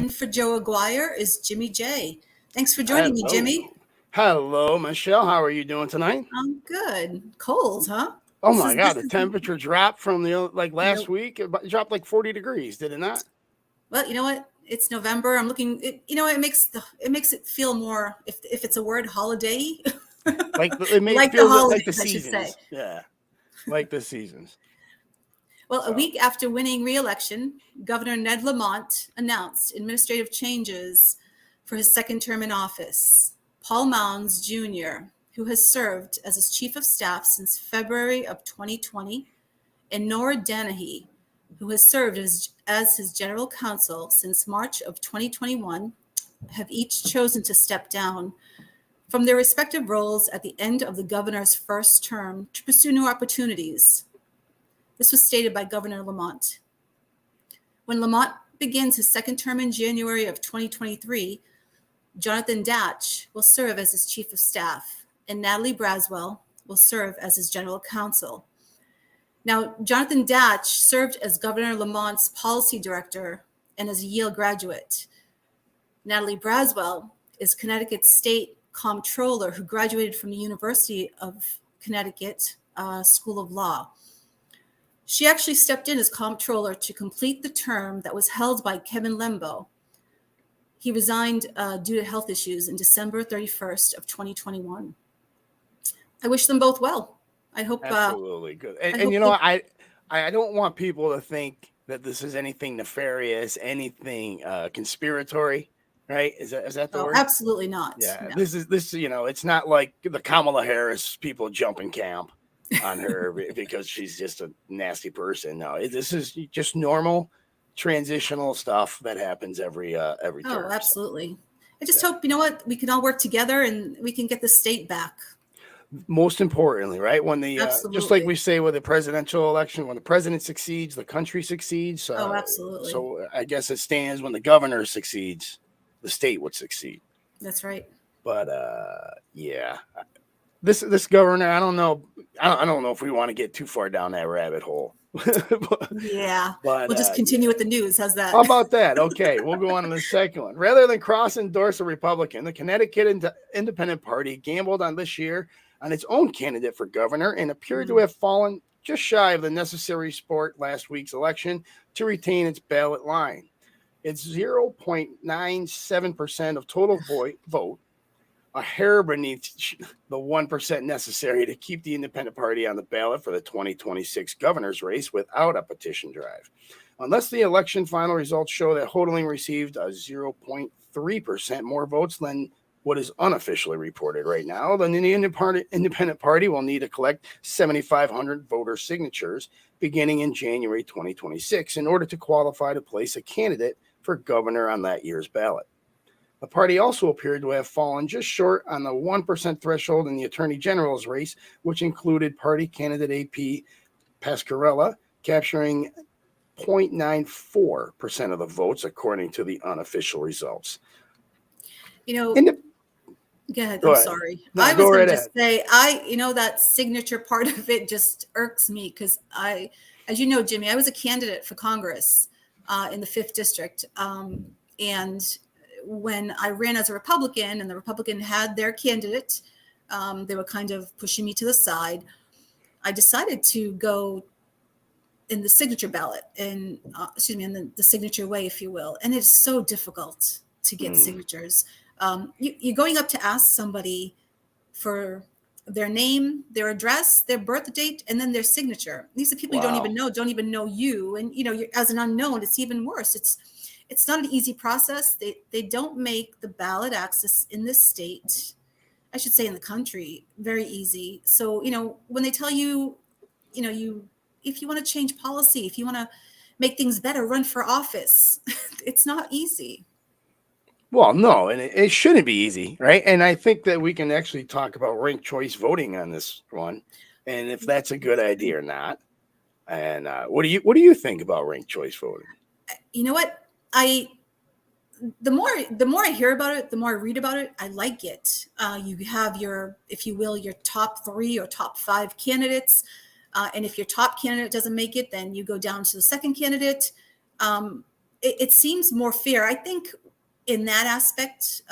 In for Joe Aguirre is Jimmy J. Thanks for joining me, Hello. Jimmy. Hello, Michelle. How are you doing tonight? I'm good. Cold, huh? Oh This my is God, this the is temperature dropped from last no. week. It dropped like 40 degrees, did it not? Well, you know what? It's November. I'm looking. It makes it feel more. If it's a word, holiday, It like the feels like the holidays, I should say. seasons. Yeah, like the seasons. Well, a So week after winning re-election, Governor Ned Lamont announced administrative changes for his second term in office. Paul Mounds Jr., who has served as his chief of staff since February of 2020, and Nora Dennehy, who has served as his general counsel since March of 2021, have each chosen to step down from their respective roles at the end of the governor's first term to pursue new opportunities. This was stated by Governor Lamont. When Lamont begins his second term in January of 2023, Jonathan Datch will serve as his chief of staff, and Natalie Braswell will serve as his general counsel. Now, Jonathan Datch served as Governor Lamont's policy director and as a Yale graduate. Natalie Braswell is Connecticut's state comptroller who graduated from the University of Connecticut School of Law. She actually stepped in as comptroller to complete the term that was held by Kevin Lembo. He resigned due to health issues in December 31st of 2021. I wish them both well. I hope. absolutely good. I And hope you know, I don't want people to think that this is anything nefarious, anything conspiratory, right? Is that the oh, word? absolutely not. Yeah, No. this. It's not like the Kamala Harris people jumping camp on her because she's just a nasty person. No, this is just normal transitional stuff that happens every Oh, term. So, absolutely. I just yeah. hope, you know what, we can all work together and we can get the state back. Most importantly, right when the just like Absolutely. we say with the presidential election, when the president succeeds, the country succeeds. Oh, absolutely. So I guess it stands when the governor succeeds, the state would succeed. That's right. But yeah, this governor, I don't know. I don't know if we want to get too far down that rabbit hole. but Yeah. but We'll just yeah. continue with the news. How's How that? about that? Okay, we'll go on to the second one. Rather than cross-endorse a Republican, the Connecticut Independent Party gambled on this year on its own candidate for governor and appeared to have fallen just shy of the necessary support last week's election to retain its ballot line. It's 0.97% of total vote, a hair beneath the 1% necessary to keep the Independent Party on the ballot for the 2026 governor's race without a petition drive. Unless the election final results show that Hodling received a 0.3% more votes than what is unofficially reported right now, then the Independent Party will need to collect 7,500 voter signatures beginning in January 2026 in order to qualify to place a candidate for governor on that year's ballot. The party also appeared to have fallen just short on the 1% threshold in the Attorney General's race, which included party candidate AP Pasquarella capturing 0.94% of the votes, according to the unofficial results. You know, In the, go ahead. go I'm ahead. sorry. No, I go was going right to ahead. just say, that signature part of it just irks me because as you know, Jimmy, I was a candidate for Congress in the 5th District. And when I ran as a Republican and the Republican had their candidate, they were kind of pushing me to the side. I decided to go in the signature ballot and in the signature way, if you will. And it's so difficult to get signatures. You're going up to ask somebody for their name, their address, their birth date, and then their signature. These are people you don't even know you. And, you're, as an unknown, it's even worse. It's not an easy process. They don't make the ballot access in this state, I should say in the country, very easy. So, when they tell you, if you want to change policy, if you want to make things better, run for office, it's not easy. Well, no, and it shouldn't be easy, right? And I think that we can actually talk about ranked choice voting on this one, and if that's a good idea or not. And what do you think about ranked choice voting? You know what? The more I hear about it, the more I read about it, I like it. You have your, if you will, your top 3 or top 5 candidates. And if your top candidate doesn't make it, then you go down to the second candidate. it seems more fair. I think in that aspect,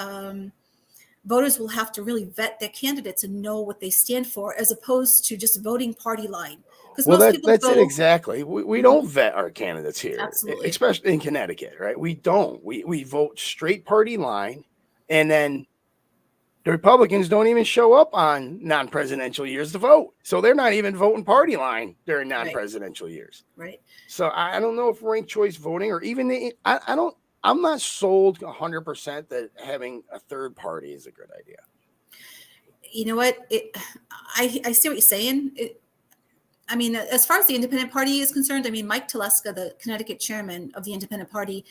voters will have to really vet their candidates and know what they stand for, as opposed to just voting party line. Because Well, most people that's it vote. exactly. We don't vet our candidates here, Absolutely. especially in Connecticut, right? We don't. We vote straight party line, and then the Republicans don't even show up on non-presidential years to vote, so they're not even voting party line during non-presidential years. Right. So I don't know if ranked choice voting or even I don't. I'm not sold 100% that having a third party is a good idea. You know what? I see what you're saying. I mean, as far as the independent party is concerned, I mean, Mike Teleska, the Connecticut chairman of the independent party,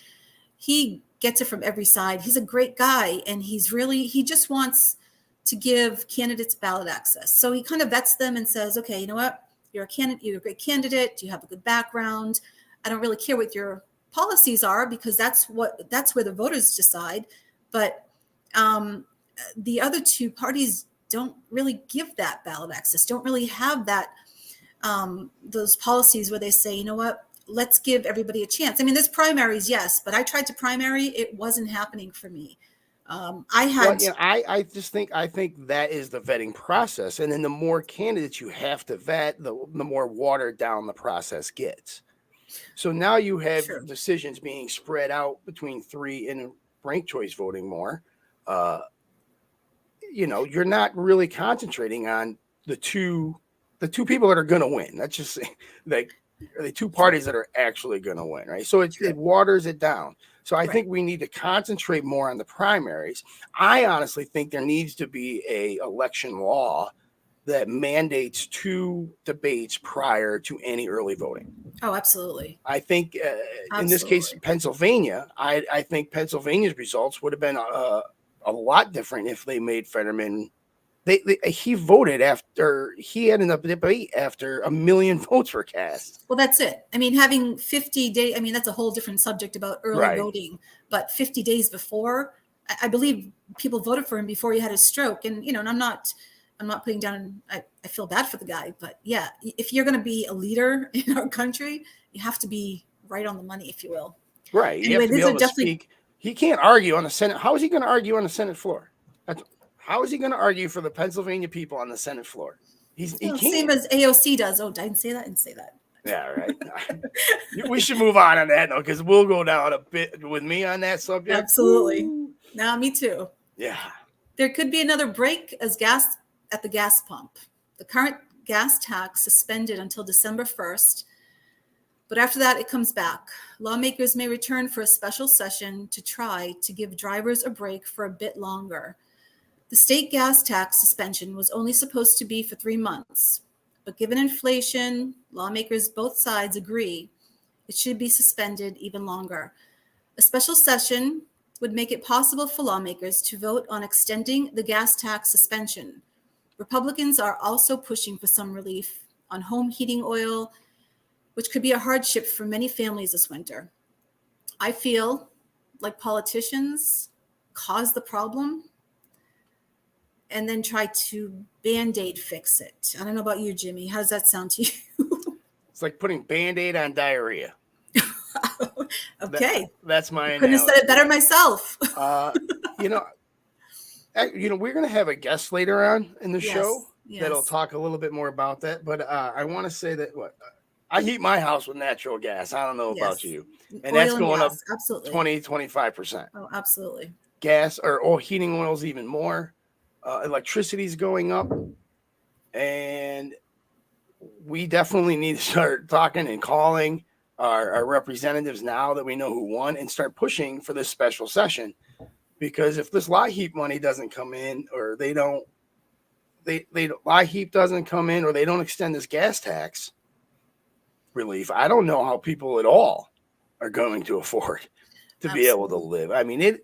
he gets it from every side. He's a great guy, and he just wants to give candidates ballot access. So he kind of vets them and says, okay, you know what? You're a candidate. You're a great candidate. You have a good background. I don't really care what your policies are, because that's where the voters decide. But the other two parties don't really give that ballot access, don't really have that, those policies where they say, you know what, let's give everybody a chance. I mean, there's primaries, yes, but I tried to primary. It wasn't happening for me. I think that is the vetting process. And then the more candidates you have to vet, the more watered down the process gets. So now you have decisions being spread out between three and ranked choice voting more. You're not really concentrating on the two people that are going to win. That's just like the two parties that are actually going to win, right? So it waters it down. So I think we need to concentrate more on the primaries. I honestly think there needs to be a election law that mandates 2 debates prior to any early voting. Oh, absolutely. I think in this case, Pennsylvania, I think Pennsylvania's results would have been a lot different if they made Fetterman. He voted after he had a debate after 1 million votes were cast. Well, that's it. I mean, having 50 days, I mean, that's a whole different subject about early voting, but 50 days before, I believe people voted for him before he had his stroke. And, and I'm not putting down, I feel bad for the guy, but yeah, if you're going to be a leader in our country, you have to be right on the money, if you will. Right. Anyway, you have to be able to speak. He can't argue on the Senate. How is he going to argue on the Senate floor? How is he going to argue for the Pennsylvania people on the Senate floor? He can't. Same as AOC does. Oh, I didn't say that. Yeah, right. We should move on that, though, because we'll go down a bit with me on that subject. Absolutely. Now, me too. Yeah. There could be another break as gas at the gas pump. The current gas tax suspended until December 1st. But after that, it comes back. Lawmakers may return for a special session to try to give drivers a break for a bit longer. The state gas tax suspension was only supposed to be for 3 months, but given inflation, lawmakers both sides agree it should be suspended even longer. A special session would make it possible for lawmakers to vote on extending the gas tax suspension. Republicans are also pushing for some relief on home heating oil, which could be a hardship for many families this winter. I feel like politicians cause the problem and then try to Band-Aid fix it. I don't know about you, Jimmy. How does that sound to you? It's like putting Band-Aid on diarrhea. Okay. That's my analogy. Couldn't have said it better myself. We're going to have a guest later on in the show that'll Yes. talk a little bit more about that. But I want to say that I heat my house with natural gas. I don't know about you. And Oil that's going up absolutely. 20-25%. Oh, absolutely. Gas or heating oils even more. Electricity's going up. And we definitely need to start talking and calling our representatives now that we know who won and start pushing for this special session. Because if this LIHEAP money doesn't come in, or LIHEAP doesn't come in, or they don't extend this gas tax relief, I don't know how people at all are going to afford to be able to live. I mean,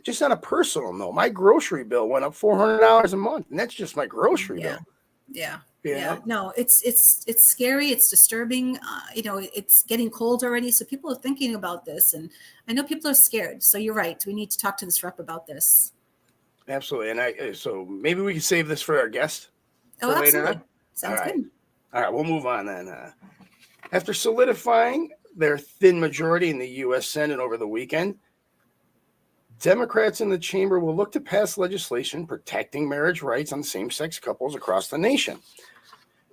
just on a personal note, my grocery bill went up $400 a month, and that's just my grocery bill. Yeah. Yeah. No, it's scary. It's disturbing. It's getting cold already. So people are thinking about this, and I know people are scared. So you're right. We need to talk to this rep about this. Absolutely. And so maybe we can save this for our guest. Absolutely. Sounds good. All right. We'll move on then. After solidifying their thin majority in the U.S. Senate over the weekend, Democrats in the chamber will look to pass legislation protecting marriage rights on same-sex couples across the nation.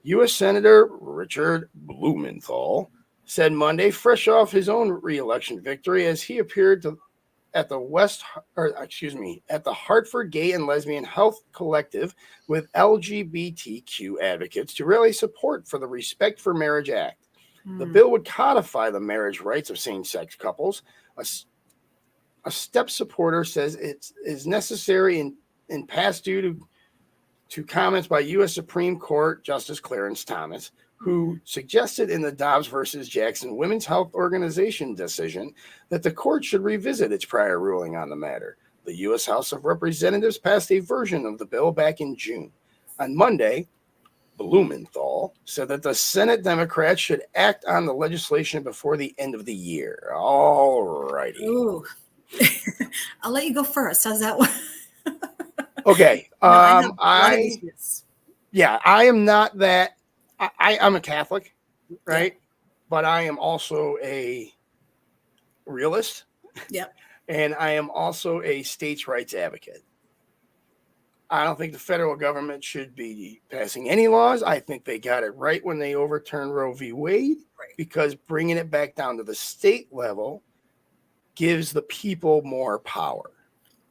U.S. Senator Richard Blumenthal said Monday, fresh off his own re-election victory, as he appeared at the Hartford Gay and Lesbian Health Collective with LGBTQ advocates to rally support for the Respect for Marriage Act. The bill would codify the marriage rights of same-sex couples. A step supporter says it is necessary and passed due to comments by U.S. Supreme Court Justice Clarence Thomas, who suggested in the Dobbs versus Jackson Women's Health Organization decision that the court should revisit its prior ruling on the matter. The U.S. House of Representatives passed a version of the bill back in June. On Monday, Blumenthal said that the Senate Democrats should act on the legislation before the end of the year. All righty. Ooh. I'll let you go first. How's that one? Okay. I am not that. I'm a Catholic, right? Yeah. But I am also a realist. Yep. And I am also a states' rights advocate. I don't think the federal government should be passing any laws. I think they got it right when they overturned Roe v. Wade, right, because bringing it back down to the state level gives the people more power.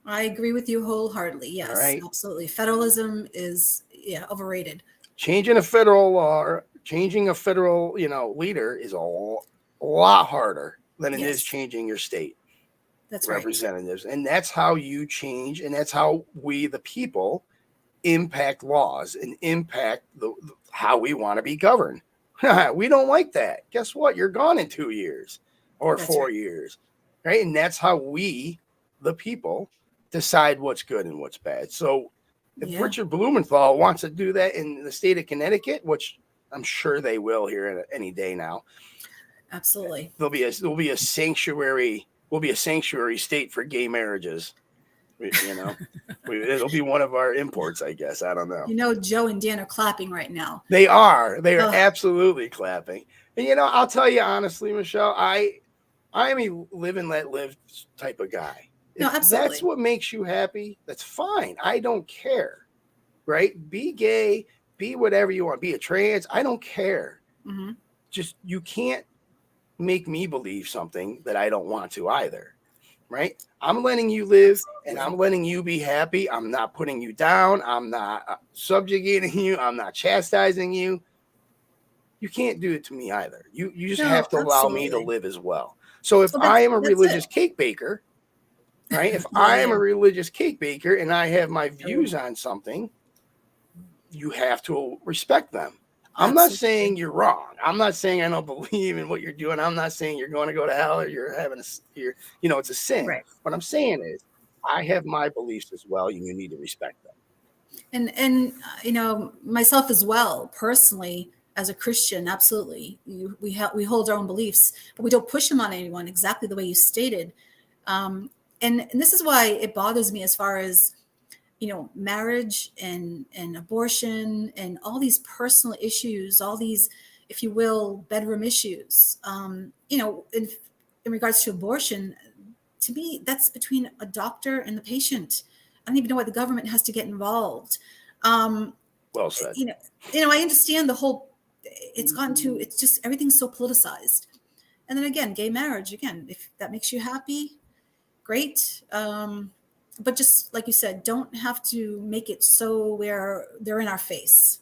I agree with you wholeheartely. Yes, right? Absolutely. Federalism is overrated. Changing a federal law, changing a federal leader is a lot harder than it is changing your state. That's representatives. Right. And that's how you change, and that's how we, the people, impact laws and impact how we want to be governed. We don't like that. Guess what? You're gone in 2 years or 4 years. Right. And that's how we, the people, decide what's good and what's bad. So if Richard Blumenthal wants to do that in the state of Connecticut, which I'm sure they will here any day now. Absolutely. There'll be a sanctuary. We'll be a sanctuary state for gay marriages. It'll be one of our imports, I guess. I don't know. Joe and Dan are clapping right now. They are absolutely clapping. And, I'll tell you honestly, Michelle, I'm a live and let live type of guy. No, absolutely. That's what makes you happy. That's fine. I don't care. Right? Be gay, be whatever you want, be a trans. I don't care. Mm-hmm. Just, you can't make me believe something that I don't want to either. Right? I'm letting you live and I'm letting you be happy. I'm not putting you down. I'm not subjugating you. I'm not chastising you. You can't do it to me either. You just have to allow me to live as well. So if I am a religious cake baker, right? If I am a religious cake baker and I have my views on something, you have to respect them. I'm not saying you're wrong. I'm not saying I don't believe in what you're doing. I'm not saying you're going to go to hell or you're it's a sin. Right. What I'm saying is I have my beliefs as well, and you need to respect them. And myself as well, personally, as a Christian, absolutely. We hold our own beliefs, but we don't push them on anyone exactly the way you stated. And this is why it bothers me as far as, marriage and abortion and all these personal issues, all these, if you will, bedroom issues. In regards to abortion, to me, that's between a doctor and the patient. I don't even know why the government has to get involved. Well said. I understand the whole, it's just, everything's so politicized. And then again, gay marriage, again, if that makes you happy, great. But just like you said, don't have to make it so where they're in our face.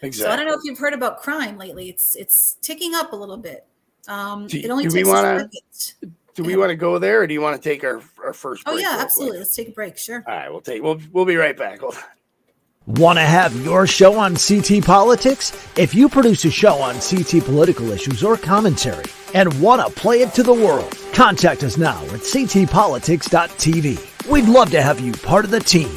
Exactly. So I don't know if you've heard about crime lately. It's ticking up a little bit. It only takes a second. Do we want to go there, or do you want to take our first break? Oh yeah, absolutely. Let's take a break. Sure. All right, we'll be right back. Hold on. Want to have your show on CT Politics? If you produce a show on CT political issues or commentary and want to play it to the world, contact us now at ctpolitics.tv. We'd love to have you part of the team.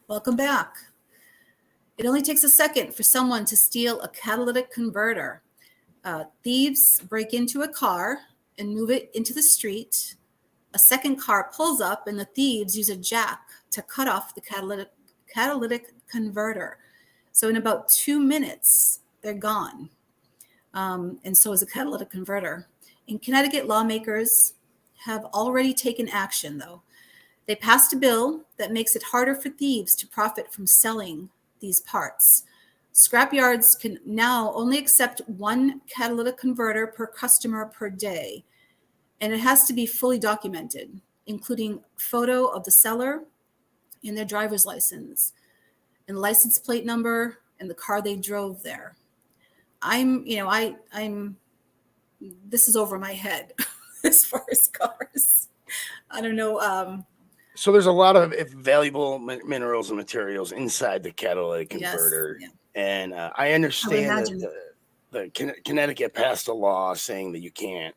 Welcome back. It only takes a second for someone to steal a catalytic converter. Thieves break into a car and move it into the street. A second car pulls up and the thieves use a jack to cut off the catalytic converter. So in about 2 minutes, they're gone. And so is the catalytic converter. In Connecticut, lawmakers have already taken action, though. They passed a bill that makes it harder for thieves to profit from selling these parts. Scrapyards can now only accept one catalytic converter per customer per day, and it has to be fully documented, including photo of the seller and their driver's license and license plate number and the car they drove there. This is over my head as far as cars. I don't know. So there's a lot of valuable minerals and materials inside the catalytic converter. Yes, and I understand that the Connecticut passed a law saying that you can't,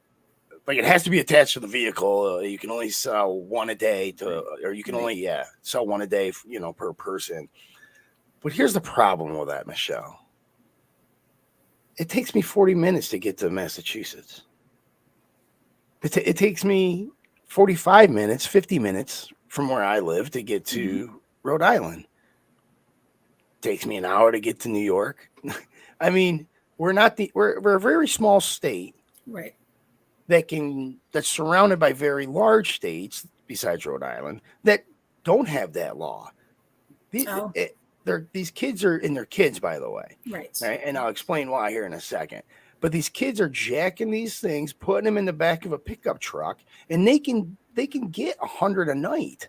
like, it has to be attached to the vehicle. You can only sell one a day or you can only sell one a day, per person. But here's the problem with that, Michelle. It takes me 40 minutes to get to Massachusetts. It takes me 45 minutes, 50 minutes from where I live to get to Rhode Island. It takes me an hour to get to New York. I mean, we're a very small state, right? That's surrounded by very large states besides Rhode Island that don't have that law. These kids are, and they're kids, by the way. Right. And I'll explain why here in a second. But these kids are jacking these things, putting them in the back of a pickup truck, and they can get 100 a night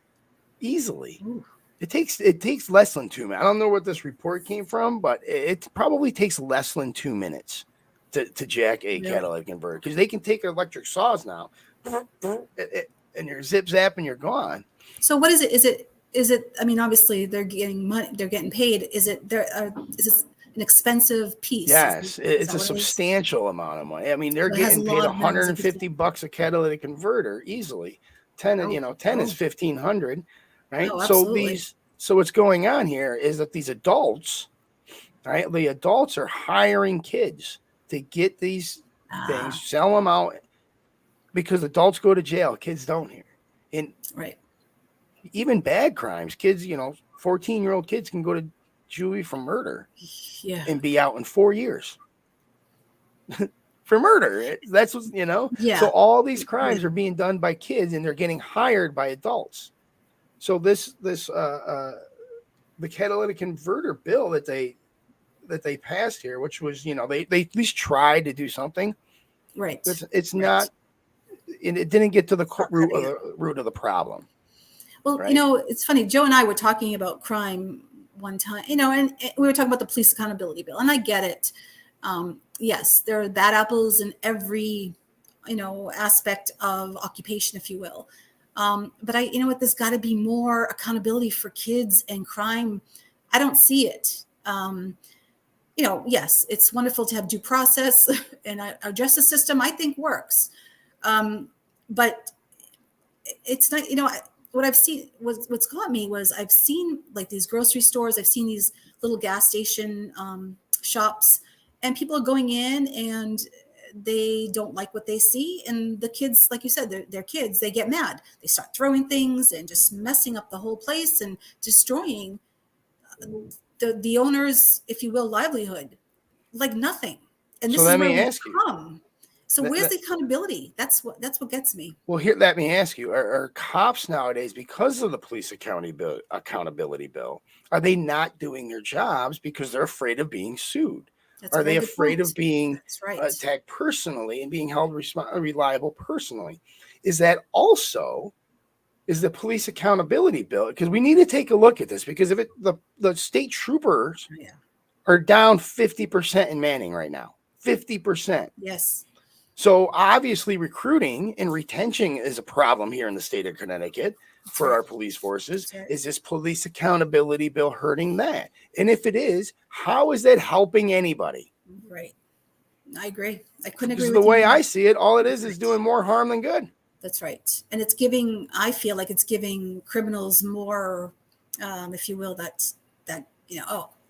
easily. Ooh. It takes less than 2 minutes. I don't know what this report came from, but it probably takes less than 2 minutes to jack a catalytic converter, because they can take electric saws now, and you're zip zap and you're gone. So what is it? Is it? I mean, obviously they're getting money. They're getting paid. Is it? Is this an expensive piece? Yes, it's a substantial amount of money. I mean, they're getting paid $150 a catalytic converter easily. 10 is 1,500, right? Oh, so what's going on here is that these adults, right? The adults are hiring kids to get these things, sell them out, because adults go to jail, kids don't here. And even bad crimes, kids, 14-year-old kids can go to juvie for murder and be out in 4 years for murder. That's what, So all these crimes are being done by kids, and they're getting hired by adults. So the catalytic converter bill that they passed here, which was, they at least tried to do something. Right. It's not, and it didn't get to the root of the problem. Well, it's funny. Joe and I were talking about crime one time, and we were talking about the police accountability bill, and I get it. Yes, there are bad apples in every, aspect of occupation, if you will. But there's got to be more accountability for kids and crime. I don't see it. Yes, it's wonderful to have due process, and our justice system, I think, works. But it's not, what I've seen, what's got me was I've seen like these grocery stores, I've seen these little gas station shops, and people are going in and they don't like what they see. And the kids, like you said, they're kids, they get mad. They start throwing things and just messing up the whole place and destroying the owner's, if you will, livelihood, like nothing. And this is where we come. So where's the accountability? That's what gets me. Well, here, let me ask you: Are cops nowadays, because of the police accountability bill, are they not doing their jobs because they're afraid of being sued? Are they afraid of being attacked personally and being held reliable personally? Is that also the police accountability bill? Because we need to take a look at this, because if the state troopers are down 50% in manning right now, 50%. Yes. So obviously recruiting and retention is a problem here in the state of Connecticut for our police forces. Is this police accountability bill hurting that? And if it is, how is that helping anybody? Right. I agree. I couldn't agree with you. The way more. I see it, all it is doing more harm than good. That's right. And I feel like it's giving criminals more, if you will,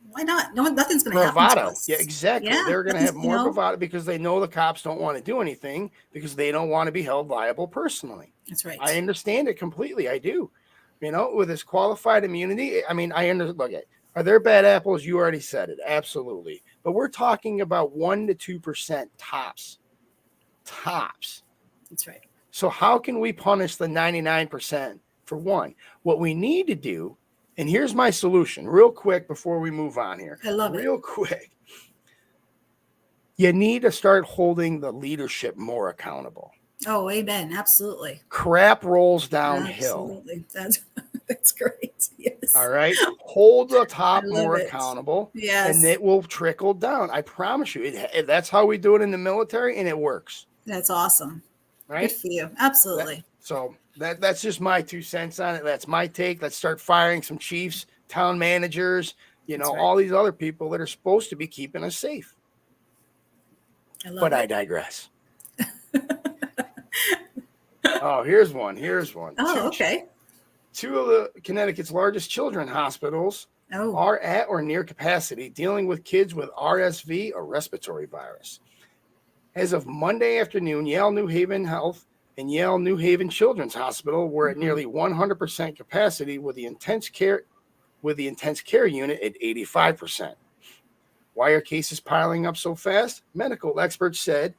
Why not? Nothing's going to happen to Bravado. us. Yeah, exactly. Yeah, They're going to have you more know, bravado because they know the cops don't want to do anything because they don't want to be held liable personally. that's right. I understand it completely. I do. You know, with this qualified immunity, I mean, look at, are there bad apples? You already said it. Absolutely. But we're talking about 1% to 2% tops. Tops. That's right. So how can we punish the 99% for one? What we need to do, and here's my solution real quick before we move on here. I love it. Real quick. You need to start holding the leadership more accountable. Oh, amen. Absolutely. Crap rolls downhill. Absolutely. That's great. Yes. All right. Hold the top more it. accountable. Yes. And it will trickle down. I promise you. That's how we do it in the military, and it works. That's awesome. Right. Good for you. Absolutely. That's just my 2 cents on it. That's my take. Let's start firing some chiefs, town managers, all these other people that are supposed to be keeping us safe. I digress. Oh, here's one. Oh, okay. 2 of the Connecticut's largest children's hospitals are at or near capacity dealing with kids with RSV or respiratory virus. As of Monday afternoon, Yale New Haven Health and Yale New Haven Children's Hospital were at nearly 100% capacity with the intense care unit at 85%. Why are cases piling up so fast? Medical experts said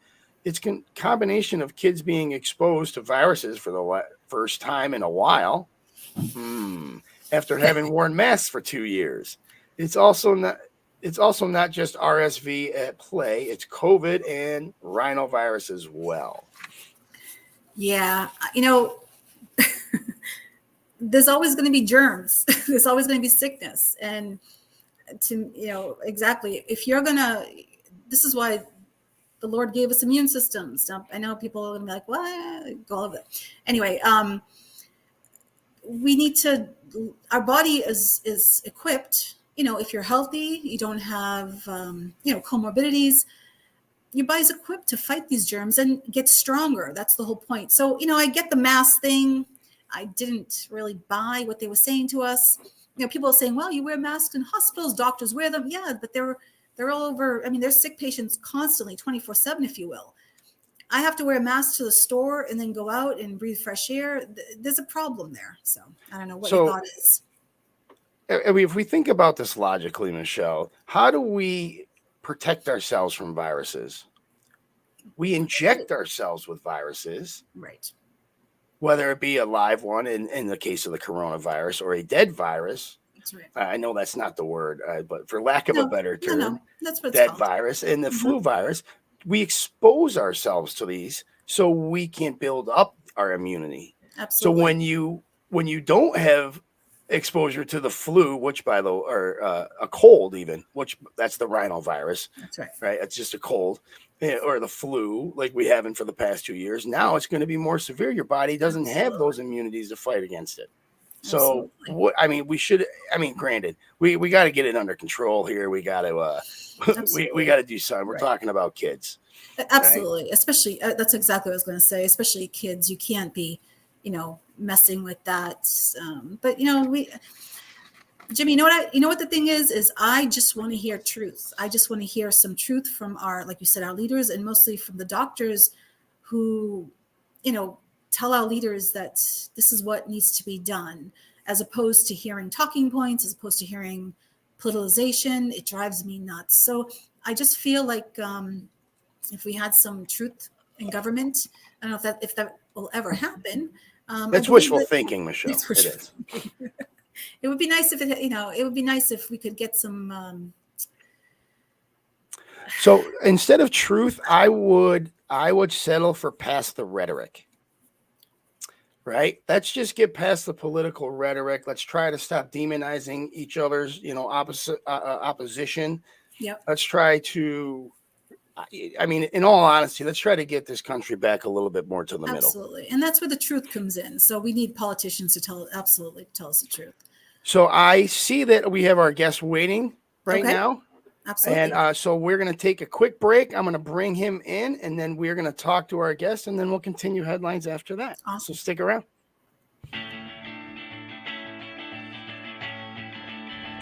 it's a combination of kids being exposed to viruses for the first time in a while, after having worn masks for 2 years. It's also not just RSV at play. It's COVID and rhinovirus as well. Yeah, there's always going to be germs. There's always going to be sickness, and exactly. If you're gonna, this is why the Lord gave us immune systems. Now, I know people are gonna be like, "What?" Go over it. Anyway, we need to. Our body is equipped. If you're healthy, you don't have comorbidities. Your body's equipped to fight these germs and get stronger. That's the whole point. So I get the mask thing. I didn't really buy what they were saying to us. People are saying, well, you wear masks in hospitals, doctors wear them. Yeah, but they're all over. I mean, there's sick patients constantly, 24/7, if you will. I have to wear a mask to the store and then go out and breathe fresh air. There's a problem there. So I don't know what your thought is. I mean, if we think about this logically, Michelle, how do we protect ourselves from viruses? We inject ourselves with viruses. Right. Whether it be a live one in the case of the coronavirus or a dead virus. That's right. I know that's not the word, but for lack of a better term, that's what it's dead called. Virus and the flu virus, we expose ourselves to these so we can build up our immunity. Absolutely. So when you don't have exposure to the flu, which or a cold even, which that's the rhinovirus. That's right. Right. It's just a cold. Or the flu, like we haven't for the past 2 years. Now it's going to be more severe. Your body doesn't have those immunities to fight against it. So granted, we got to get it under control here. We got to we got to do something. We're talking about kids. Absolutely. Right? Especially that's exactly what I was going to say. Especially kids, you can't be, messing with that. But Jimmy, you know what the thing is I just want to hear truth. I just want to hear some truth from like you said, our leaders, and mostly from the doctors who, tell our leaders that this is what needs to be done, as opposed to hearing talking points, as opposed to hearing politicization. It drives me nuts. So I just feel like if we had some truth in government, I don't know if that will ever happen. That's wishful thinking, Michelle. It is. It would be nice if it would be nice if we could get some. So instead of truth, I would settle for past the rhetoric. Right? Let's just get past the political rhetoric. Let's try to stop demonizing each other's, opposition. Yep. Let's try to, in all honesty, let's try to get this country back a little bit more to the middle. Absolutely. And that's where the truth comes in. So we need politicians to tell us the truth. So I see that we have our guest waiting right now. Absolutely. And so we're going to take a quick break. I'm going to bring him in, and then we're going to talk to our guest, and then we'll continue headlines after that. Awesome. So stick around.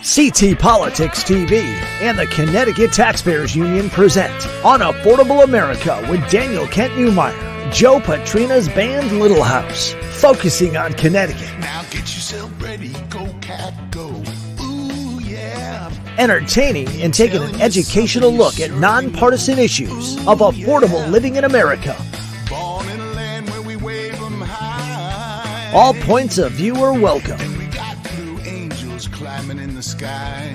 CT Politics TV and the Connecticut Taxpayers Union present Unaffordable America with Daniel Kent Newmeyer, Joe Patrina's band Little House, focusing on Connecticut. Now get yourself ready, go cat, go. Ooh, yeah. Entertaining and taking an educational look at nonpartisan issues of affordable living in America. Born in a land where we wave 'em high. All points of view are welcome. And we got blue angels climbing in the sky.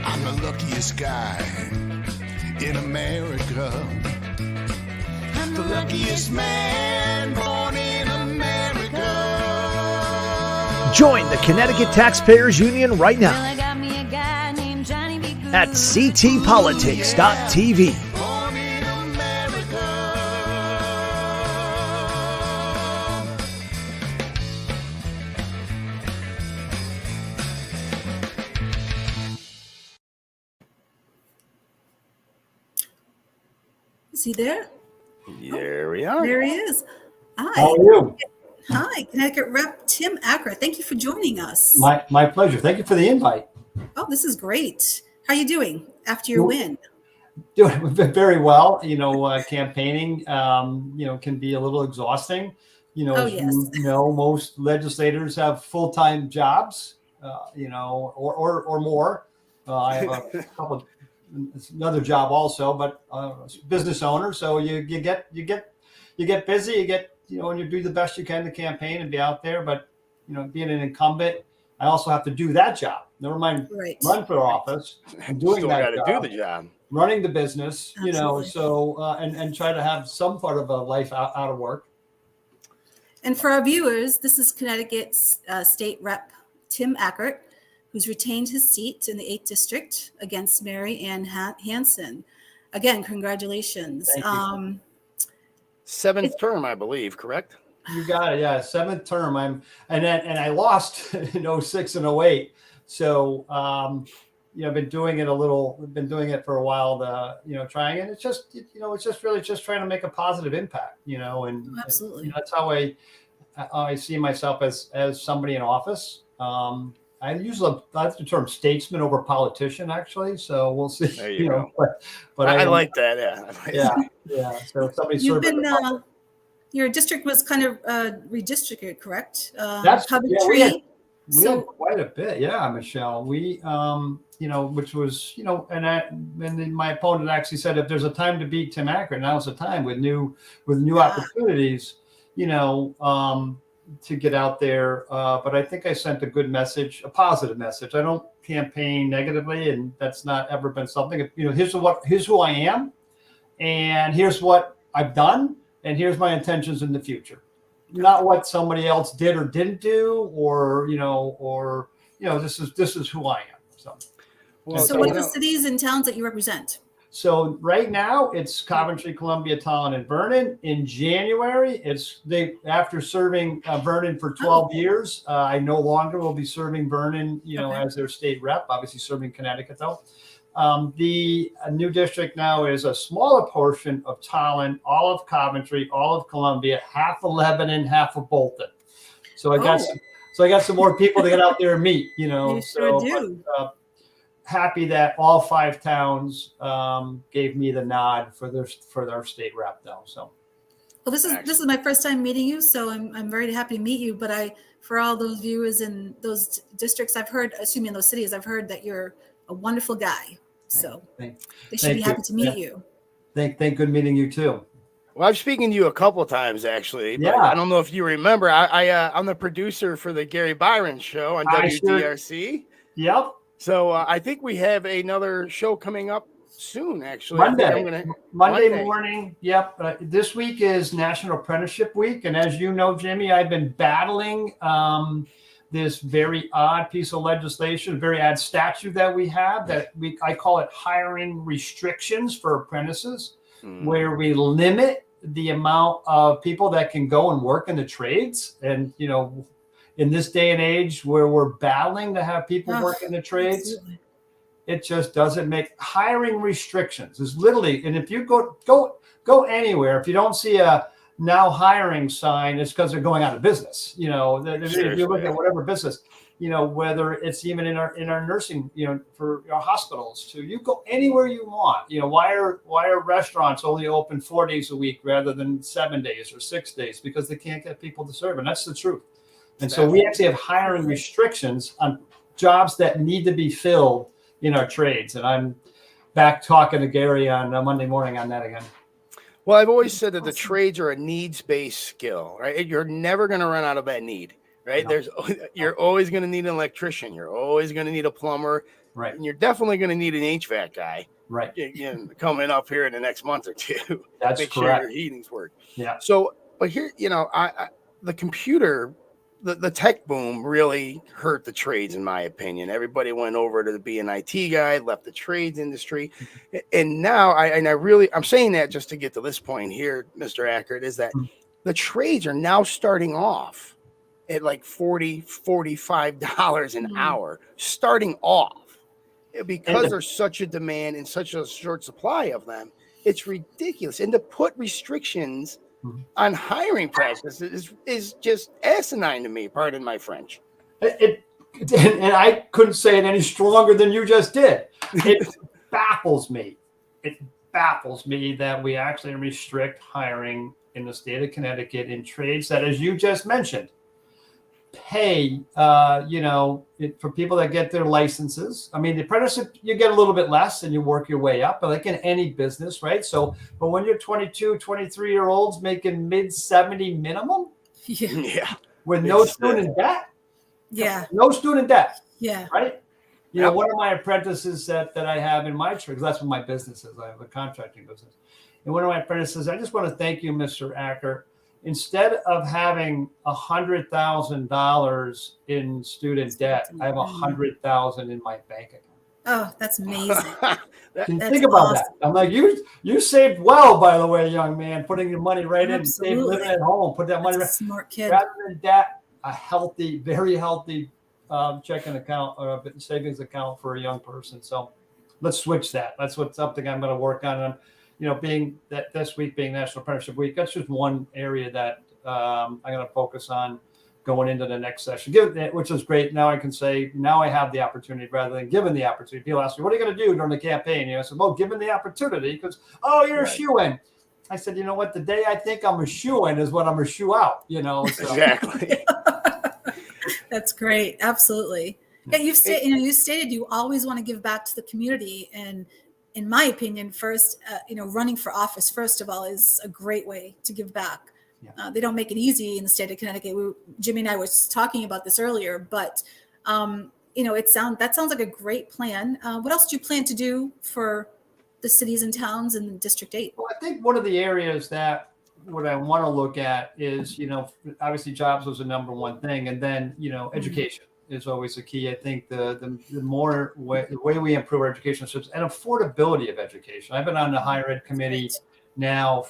I'm the luckiest guy in America. I'm the luckiest man born in America. Join the Connecticut Taxpayers Union right now at ctpolitics.tv. Born in America. Is he there? There we are. There he is. Hi. How are you? Hi, Connecticut Rep Tim Acker. Thank you for joining us. My pleasure. Thank you for the invite. Oh, this is great. How are you doing after your win? Doing very well. Campaigning, can be a little exhausting. Oh, yes. Most legislators have full-time jobs, or more. I have a couple, another job also, but business owner. So you get busy. And you do the best you can to campaign and be out there. But being an incumbent, I also have to do that job. Never mind run for office. I'm doing Still that got to do the job. running the business, Absolutely. and try to have some part of a life out of work. And for our viewers, this is Connecticut's State Rep Tim Acker, who's retained his seat in the 8th District against Mary Ann Hansen. Again, congratulations. Thank you. 7th term, I believe, correct? You got it. Yeah. 7th term. And I lost in 06 and 08. So, I've been doing it for a while, trying, and it's just really just trying to make a positive impact, and Absolutely. and, that's how I see myself as somebody in office. I usually like the term statesman over politician, actually. So we'll see. There you go. But I like that. Yeah. Yeah. So somebody You've serving. been, your district was kind of redistricted, correct? That's Coventry. We had quite a bit, yeah, Michelle. We, which was, and then my opponent actually said, if there's a time to beat Tim Acker, now's the time with new opportunities, to get out there. But I think I sent a good message, a positive message. I don't campaign negatively, and that's not ever been something. Here's who I am, and here's what I've done, and here's my intentions in the future. Not what somebody else did or didn't do, or this is who I am. So What are the cities and towns that you represent? So right now it's Coventry, Columbia, Tallinn, and Vernon. In January, after serving Vernon for 12 years, I no longer will be serving Vernon, as their state rep. Obviously serving Connecticut though. The new district now is a smaller portion of Tallinn, all of Coventry, all of Columbia, half of Lebanon, half of Bolton. So I got some more people to get out there and meet. You sure do. But, happy that all 5 towns gave me the nod for their state rep though. So. Well, this is my first time meeting you, so I'm very happy to meet you. But for all those viewers in those districts, in those cities, I've heard that you're a wonderful guy. So they should be happy to meet you. Thank good meeting you too. Well, I've spoken to you a couple of times actually. But Yeah. I don't know if you remember. I'm the producer for the Gary Byron show on WDRC. Yep. So I think we have another show coming up soon. Actually, Monday morning. Yep. This week is National Apprenticeship Week, and as you know, Jimmy, I've been battling this very odd piece of legislation, very odd statute that we have I call it hiring restrictions for apprentices, where we limit the amount of people that can go and work in the trades. And, in this day and age where we're battling to have people work in the trades, Absolutely. it just doesn't make hiring restrictions. Is literally, and if you go anywhere, if you don't see a now hiring sign, it's because they're going out of business. If you look at whatever business, whether it's even in our nursing, for our hospitals too. You go anywhere you want. Why are restaurants only open 4 days a week rather than 7 days or 6 days? Because they can't get people to serve, and that's the truth. And so we actually have hiring restrictions on jobs that need to be filled in our trades. And I'm back talking to Gary on Monday morning on that again. Well, I've always said that the trades are a needs-based skill, right? You're never going to run out of that need, right? No. You're always going to need an electrician. You're always going to need a plumber. Right. And you're definitely going to need an HVAC guy. Right. Coming up here in the next month or two. That's Make correct. sure your heating's work. Yeah. So, but here, the computer, the tech boom really hurt the trades, in my opinion. Everybody went over to be an IT guy, left the trades industry. And now I'm saying that just to get to this point here, Mr. Ackert, is that the trades are now starting off at like $45 an hour, starting off, because there's such a demand and such a short supply of them. It's ridiculous. And to put restrictions on hiring practices is just asinine to me. Pardon my French. And I couldn't say it any stronger than you just did. It baffles me. It baffles me that we actually restrict hiring in the state of Connecticut in trades that, as you just mentioned, pay, for people that get their licenses. I mean, the apprenticeship, you get a little bit less and you work your way up, but like in any business, right? So, but when you're 22, 23-year-olds making mid-70 minimum, with no student debt, no student debt, right? One of my apprentices that I have in my trade, that's what my business is. I have a contracting business. And one of my apprentices, I just want to thank you, Mr. Ackert. Instead of having $100,000 in student debt, I have $100,000 in my bank account. Oh, that's amazing. Think about that. I'm like, you saved well, by the way, young man, putting your money right in, save living at home, put that money right. Smart kid. Rather than debt, a healthy, very healthy checking account or savings account for a young person. So let's switch that. That's something I'm going to work on. And being that this week being National Apprenticeship Week, that's just one area that I'm going to focus on going into the next session, which is great. Now I can say, now I have the opportunity rather than given the opportunity. People ask me, what are you going to do during the campaign? I said, well, given the opportunity, because, you're a shoe-in. I said, you know what? The day I think I'm a shoe-in is when I'm a shoe-out, So. Exactly. That's great. Absolutely. Yeah, you stated you always want to give back to the community, and in my opinion, first, running for office, first of all, is a great way to give back. Yeah. They don't make it easy in the state of Connecticut. Jimmy and I were talking about this earlier, but that sounds like a great plan. What else do you plan to do for the cities and towns in District 8? Well, I think one of the areas that what I want to look at is, obviously jobs was the number one thing, and then education is always a key. I think the way we improve our education systems and affordability of education. I've been on the higher ed committee now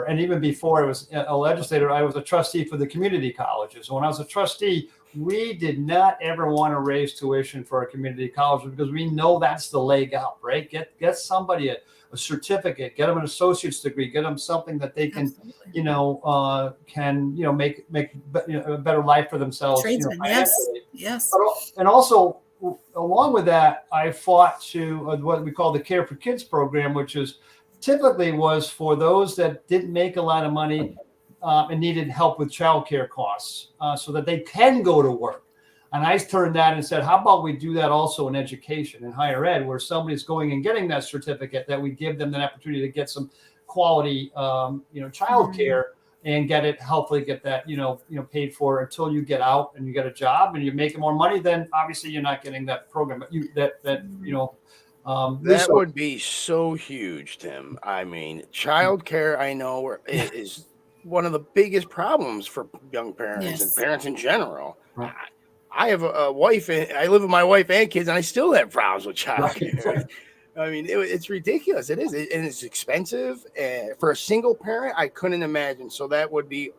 and even before I was a legislator, I was a trustee for the community colleges. So when I was a trustee, we did not ever want to raise tuition for our community colleges because we know that's the leg up, right? Get somebody a certificate, get them an associate's degree, get them something that they can, make a better life for themselves. Yes. And also, along with that, I fought to what we call the Care for Kids program, which is typically was for those that didn't make a lot of money and needed help with childcare costs, so that they can go to work. And I turned that and said, how about we do that also in education, in higher ed, where somebody's going and getting that certificate, that we give them the opportunity to get some quality, childcare and hopefully get that, paid for until you get out and you get a job and you're making more money. Then obviously you're not getting that program, but that would be so huge, Tim. I mean, childcare, I know, is one of the biggest problems for young parents and parents in general. Right. I have a wife, and I live with my wife and kids, and I still have problems with childcare. Right. I mean, it's ridiculous. It is, and it's expensive. For a single parent, I couldn't imagine. So that would be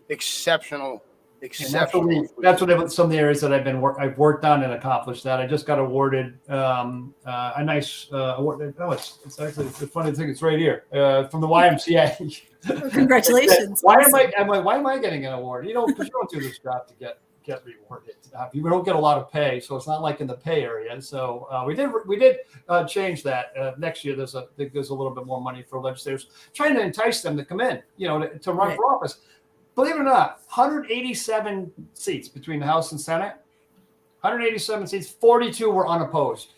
exceptional. That's what some of the areas that I've worked on and accomplished. That I just got awarded a nice award. Oh, it's actually the funny thing. It's right here from the YMCA. Congratulations! Why am I getting an award? Because you don't do this job to get get rewarded. We don't get a lot of pay, so it's not like in the pay area. So we did change that. Next year, there's a little bit more money for legislators, trying to entice them to come in, to run Right. for office. Believe it or not, 187 seats between the House and Senate. 187 seats, 42 were unopposed.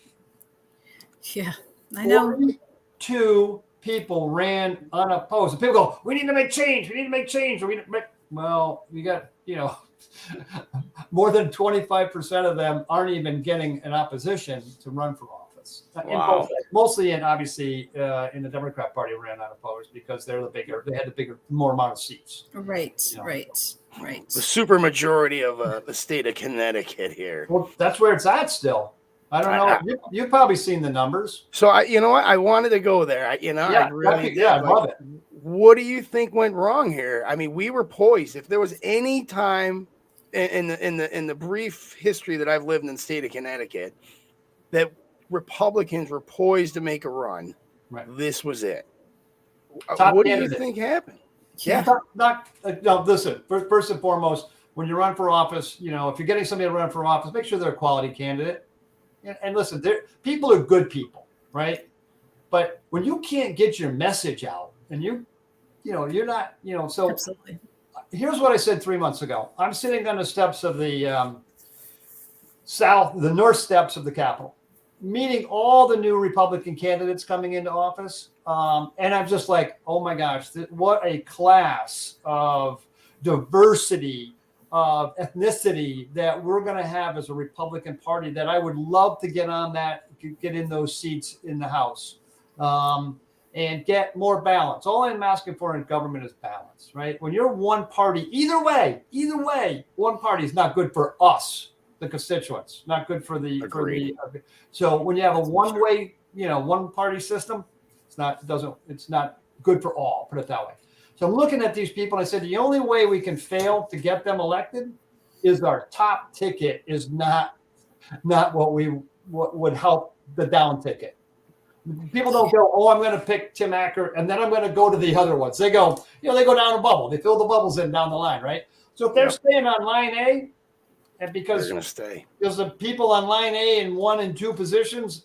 Yeah, I know. 42 people ran unopposed. And people go, we need to make change. We need to make change. Well, you got, more than 25% of them aren't even getting an opposition to run for office. Wow. Mostly, and obviously, in the Democrat Party ran unopposed because they had more amount of seats. Right, You know. right. The super majority of the state of Connecticut here. Well, that's where it's at still. I don't know. You've probably seen the numbers. So I wanted to go there. I really did. I love it. What do you think went wrong here? I mean, we were poised. If there was any time in the brief history that I've lived in the state of Connecticut that Republicans were poised to make a run, Right. this was it. Top What candidate. do you think happened? Yeah. No, listen, first and foremost, when you run for office, if you're getting somebody to run for office, make sure they're a quality candidate. And listen, people are good people, right? But when you can't get your message out and you're not, so Absolutely. here's what I said 3 months ago. I'm sitting on the steps of the north steps of the Capitol, meeting all the new Republican candidates coming into office. And I'm just like, oh my gosh, what a class of diversity, of ethnicity that we're going to have as a Republican Party, that I would love to get in those seats in the House, and get more balance. All I'm asking for in government is balance, right? When you're one party, either way, one party is not good for us, the constituents, not good for the. So when you have a one-way, one party system, it's not good for all. Put it that way. So I'm looking at these people and I said, the only way we can fail to get them elected is our top ticket is not what would help the down ticket. People don't go, oh, I'm going to pick Tim Acker and then I'm going to go to the other ones. They go, they go down a bubble. They fill the bubbles in down the line, right? So if they're staying on line A, and because the people on line A in 1 and 2 positions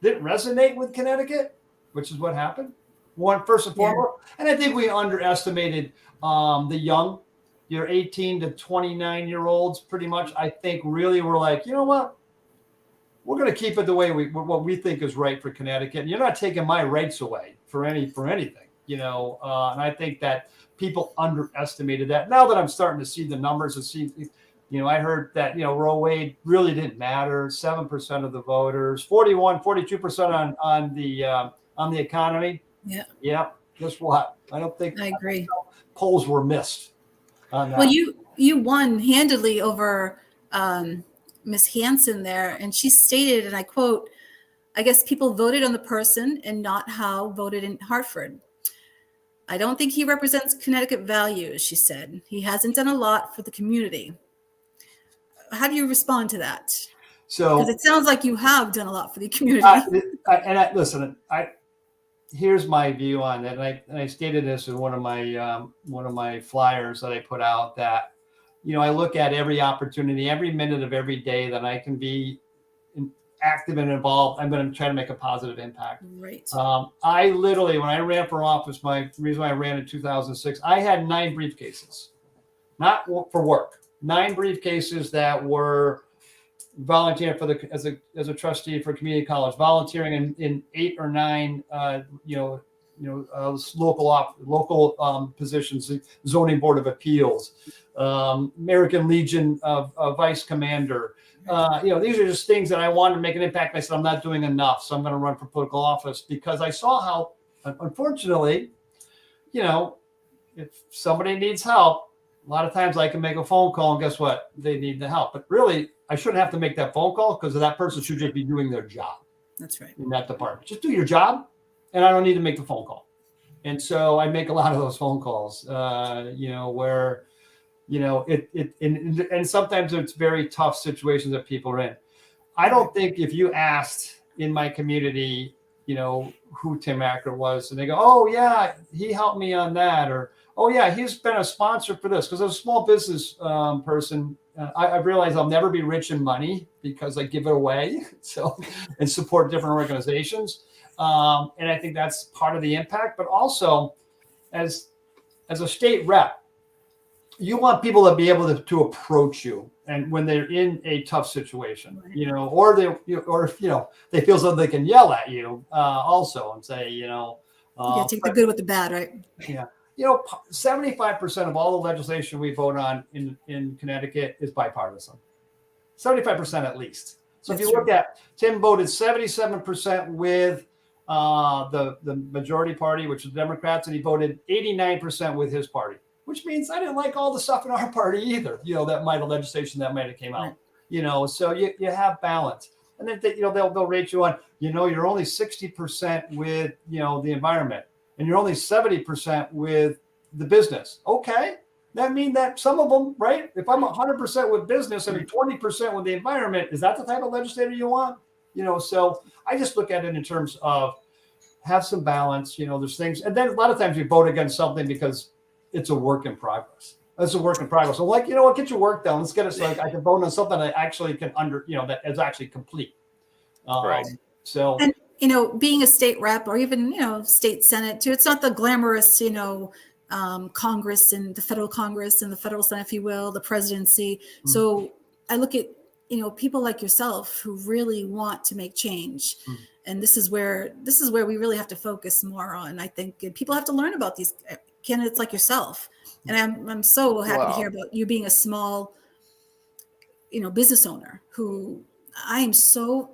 didn't resonate with Connecticut, which is what happened. First and foremost, and I think we underestimated the young, your 18 to 29-year-olds. Pretty much, I think really we're like, you know what? We're going to keep it the way what we think is right for Connecticut. And you're not taking my rights away for anything, And I think that people underestimated that. Now that I'm starting to see the numbers and see, I heard that Roe Wade really didn't matter. 7% of the voters, 42% on the economy. Yeah. Yeah. Guess what? I don't think I agree. polls were missed on that. Well, you won handedly over Miss Hansen there, and she stated, and I quote, "I guess people voted on the person and not how voted in Hartford. I don't think he represents Connecticut values," she said. "He hasn't done a lot for the community." How do you respond to that? So, because it sounds like you have done a lot for the community. Listen, here's my view on it, and I stated this in one of my flyers that I put out, that I look at every opportunity, every minute of every day that I can be active and involved. I'm going to try to make a positive impact. Right. I literally, when I ran for office, my reason why I ran in 2006, I had 9 briefcases, not for work, 9 briefcases that were volunteering as a trustee for community college, volunteering in 8 or 9 local positions, zoning board of appeals, American Legion of Vice Commander. These are just things that I wanted to make an impact. I said, I'm not doing enough, so I'm going to run for political office, because I saw how, unfortunately, if somebody needs help, a lot of times I can make a phone call and guess what? They need the help. But really, I shouldn't have to make that phone call, because that person should just be doing their job. That's right. In that department. Just do your job, and I don't need to make the phone call. And so I make a lot of those phone calls, where, and sometimes it's very tough situations that people are in. I don't think if you asked in my community, who Tim Acker was, and they go, oh yeah, he helped me on that, or oh yeah, he's been a sponsor for this, because as a small business person, I realize I'll never be rich in money because I give it away, so, and support different organizations, and I think that's part of the impact. But also, as a state rep, you want people to be able to approach you, and when they're in a tough situation, or they feel so they can yell at you also and say, take the good with the bad, right? Yeah. 75% of all the legislation we vote on in Connecticut is bipartisan. 75% at least. So if you look at, Tim voted 77% with the majority party, which is Democrats, and he voted 89% with his party, which means I didn't like all the stuff in our party either, that legislation that might have came out, so you have balance. And then, they'll rate you on, you're only 60% with, the environment, and you're only 70% with the business. Okay. That means that some of them, right? If I'm 100% with business and 20% with the environment, is that the type of legislator you want? So I just look at it in terms of have some balance, there's things. And then a lot of times you vote against something because it's a work in progress. It's a work in progress. So what, get your work done. Let's get it so I can vote on something that actually can that is actually complete. Right. So, and, being a state rep or even, state Senate too, it's not the glamorous, Congress and the federal Congress and the federal Senate, if you will, the presidency. Mm-hmm. So I look at, people like yourself who really want to make change. Mm-hmm. And this is where we really have to focus more on. I think people have to learn about these candidates like yourself. And I'm so happy to hear about you being a small, business owner who I'm so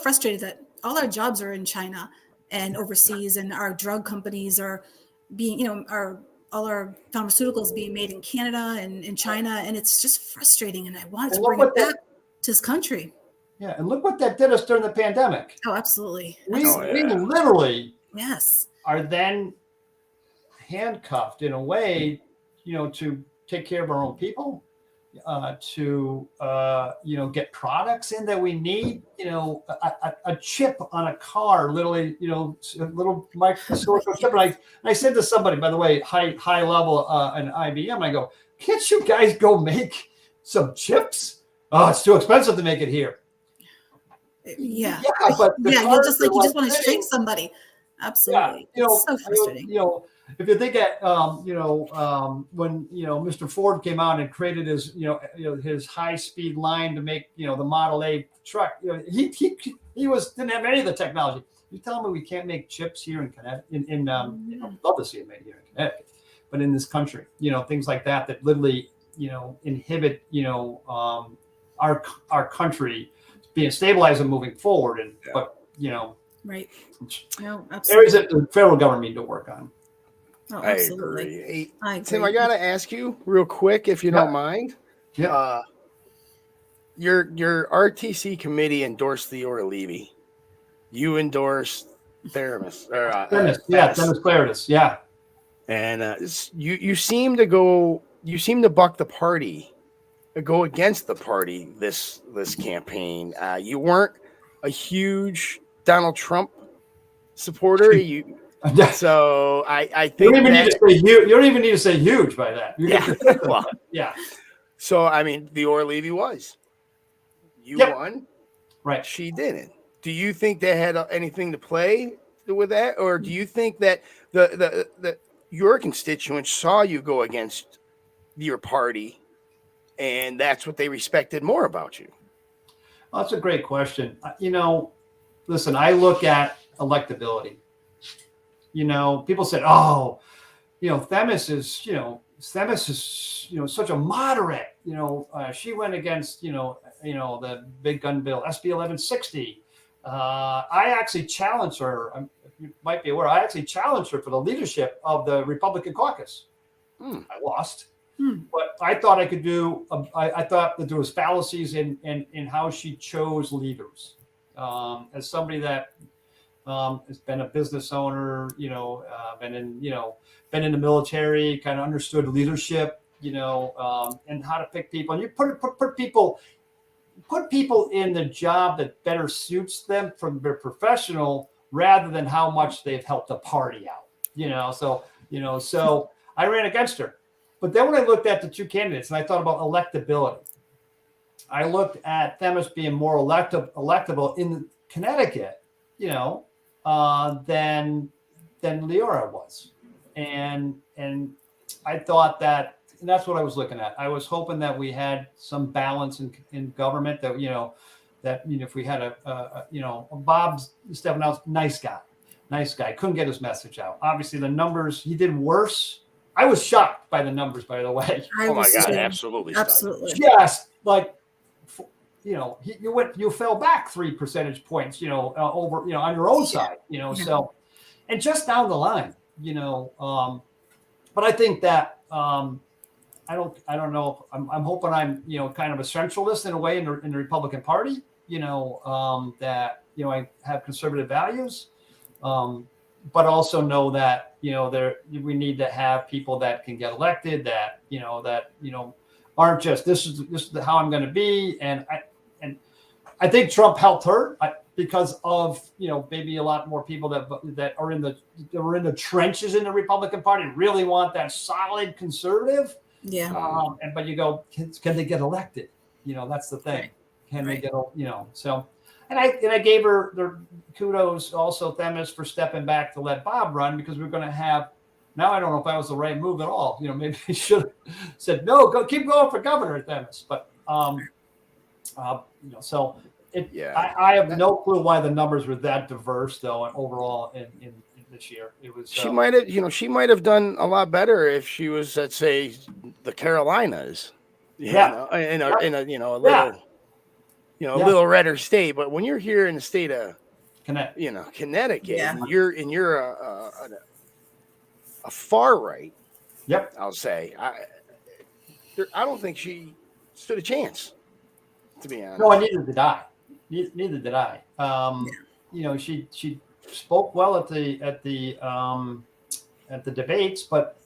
frustrated that all our jobs are in China and overseas, and our drug companies are being, all our pharmaceuticals being made in Canada and in China. And it's just frustrating. And I wanted to bring it back to this country. Yeah. And look what that did us during the pandemic. Oh, absolutely. We literally are then handcuffed in a way, to take care of our own people, to get products in that we need, a chip on a car, literally, a little microscopic chip. And I said to somebody, by the way, high level an IBM, I go, can't you guys go make some chips? Oh, it's too expensive to make it here. Yeah. But you just want to shake somebody. Absolutely. Yeah, it's so frustrating. If you think at when Mr. Ford came out and created his his high speed line to make the Model A truck, he didn't have any of the technology. You tell me we can't make chips here in Connecticut? I'd love to see it made here in Connecticut, but in this country, things like that literally inhibit our country being stabilized and moving forward, but right. No, absolutely. areas that the federal government need to work on. Oh, I absolutely. agree. I agree. Tim, I gotta ask you real quick, if you don't mind. Yeah. Your RTC committee endorsed the Levy. You endorsed Theramis. Dennis Claridis. Yeah. And you seem to buck the party, go against the party this campaign. You weren't a huge Donald Trump supporter. So I think you don't even need to say huge. You don't even need to say huge by that. Yeah. So I mean, the Levy was. You won, right? She didn't. Do you think they had anything to play with that, or do you think that the your constituents saw you go against your party, and that's what they respected more about you? Well, that's a great question. Listen, I look at electability. People said, "Oh, Themis is, such a moderate. She went against, the big gun bill, SB 1160." I actually challenged her. You might be aware. I actually challenged her for the leadership of the Republican caucus. I lost, but I thought I could do. I thought that there was fallacies in how she chose leaders. As somebody that has been a business owner, been in the military, kind of understood leadership, and how to pick people. And you put people in the job that better suits them from their professional rather than how much they've helped the party out. So So I ran against her. But then when I looked at the two candidates and I thought about electability, I looked at them as being more electable in Connecticut, than Leora was. And I thought that, and that's what I was looking at. I was hoping that we had some balance in government, that, if we had Bob Stephanow's nice guy, couldn't get his message out. Obviously the numbers, he did worse. I was shocked by the numbers, by the way. Oh my God, absolutely. Just like, you fell back 3 percentage points, over, on your own side, so, and just down the line, but I think that, I don't know. I'm hoping I'm, kind of a centralist in a way in the Republican Party, that, I have conservative values, but also know that, we need to have people that can get elected, that, aren't just, this is how I'm going to be. And I think Trump helped her because of, maybe a lot more people that are in the trenches in the Republican Party really want that solid conservative. Yeah. But you go, can they get elected? That's the thing. Can they get, so, and I gave her the kudos also, Themis, for stepping back to let Bob run, because we're going to have, now I don't know if that was the right move at all. Maybe he should have said, no, keep going for governor, Themis. But, so I have no clue why the numbers were that diverse, though, and overall in this year. It was, she might have done a lot better if she was, let's say, the Carolinas, in a little redder state. But when you're here in the state of Connecticut, and you're a far right. Yep. I'll say I don't think she stood a chance, to be honest. No, neither did I. Neither did I. She spoke well at the debates, but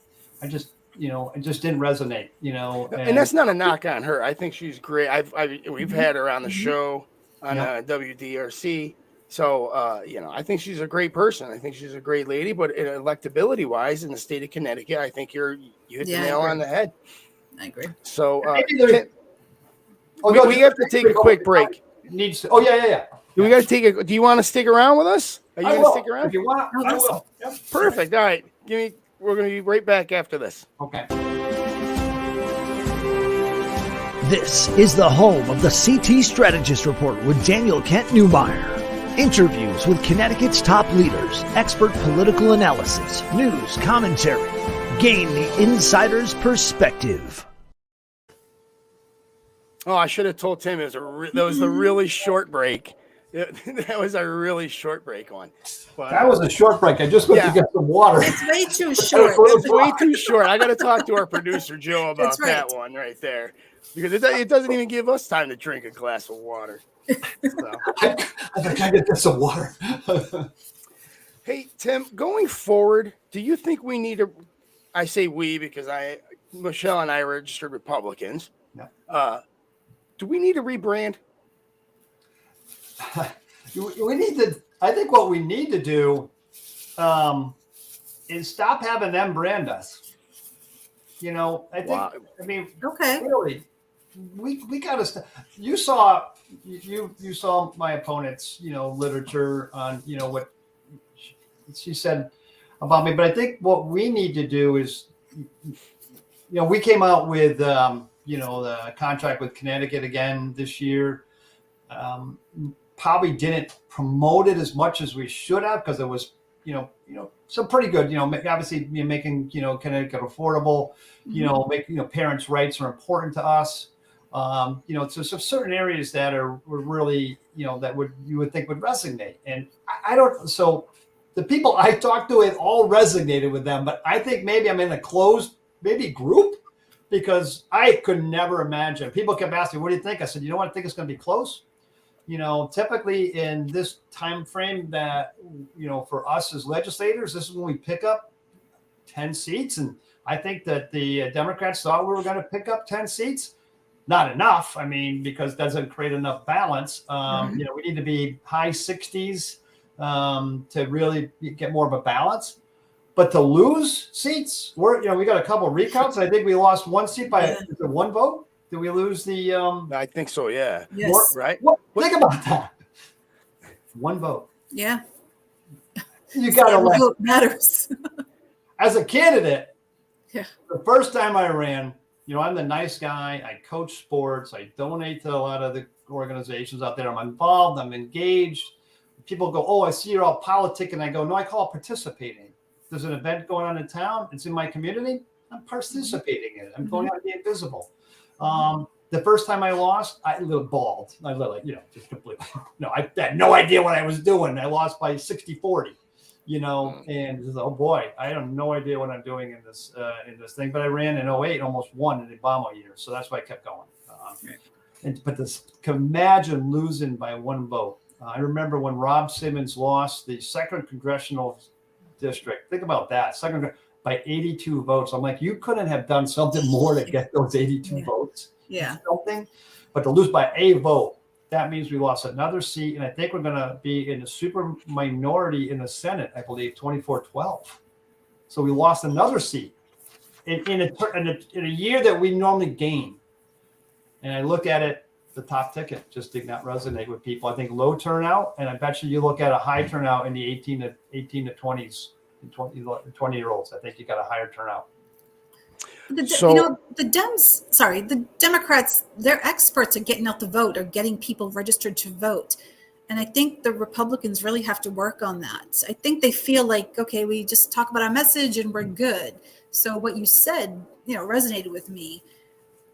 it just didn't resonate. And that's not a knock on her. I think she's great. We've had her on the show on WDRC. So, I think she's a great person. I think she's a great lady, but electability wise in the state of Connecticut, I think you hit the nail on the head. I agree. So, we have to take a quick break. Needs to, yeah. Do we got to take a? Do you want to stick around with us? Are you going to stick around? If you want, I will. Yep. Perfect. All right. We're going to be right back after this. Okay. This is the home of the CT Strategist Report with Daniel Kent Newmeyer. Interviews with Connecticut's top leaders, expert political analysis, news, commentary. Gain the insider's perspective. Oh, I should have told Tim that was a really short break. That was a really short break one. But, that was a short break. I just went to get some water. It's way too short. It's way too short. I got to talk to our producer, Joe, about that one right there. Because it doesn't even give us time to drink a glass of water. So. I think I get some water. Hey, Tim, going forward, do you think we need to, I say we because Michelle and I are registered Republicans. Yeah. Do we need to rebrand? We need to. I think what we need to do is stop having them brand us. I think. Wow. I mean, okay. Really, we got to. You saw my opponent's literature on what she said about me, but I think what we need to do is, we came out with the contract with Connecticut again this year. Probably didn't promote it as much as we should have, because it was, some pretty good, obviously making, Connecticut affordable, parents' rights are important to us. So some certain areas that were really, that you would think would resonate. And I don't, so the people I talked to, it all resonated with them, but I think maybe I'm in a closed group, because I could never imagine. People kept asking, what do you think? I said, I think it's going to be close. Typically in this time frame that, for us as legislators, this is when we pick up 10 seats. And I think that the Democrats thought we were going to pick up 10 seats. Not enough. I mean, because it doesn't create enough balance. We need to be high 60s to really get more of a balance. But to lose seats, we got a couple of recounts. I think we lost one seat by one vote. Did we lose the? I think so. Yeah. Yes. Right. Think about that. One vote. Yeah. You got to Every vote matters. As a candidate. Yeah. The first time I ran, I'm the nice guy. I coach sports. I donate to a lot of the organizations out there. I'm involved. I'm engaged. People go, "Oh, I see you're all politicking." I go, "No, I call it participating. There's an event going on in town. It's in my community. I'm participating in it. I'm going out and being visible." The first time I lost, I bawled. I literally, just completely. No, I had no idea what I was doing. I lost by 60-40. And oh boy, I have no idea what I'm doing in this thing. But I ran in 2008, almost won in the Obama year, so that's why I kept going. But imagine losing by one vote. I remember when Rob Simmons lost the 2nd congressional district. Think about that, by 82 votes. I'm like, you couldn't have done something more to get those 82 votes. Yeah. Something, but to lose by a vote. That means we lost another seat, and I think we're going to be in a super minority in the Senate, I believe, 24-12. So we lost another seat in a year that we normally gain. And I look at it, the top ticket just did not resonate with people. I think low turnout, and I bet you look at a high turnout in the 18 to 20s, and 20-year-olds. I think you got a higher turnout. The Democrats, they're experts at getting out the vote or getting people registered to vote. And I think the Republicans really have to work on that. I think they feel like, okay, we just talk about our message and we're good. So what you said, resonated with me.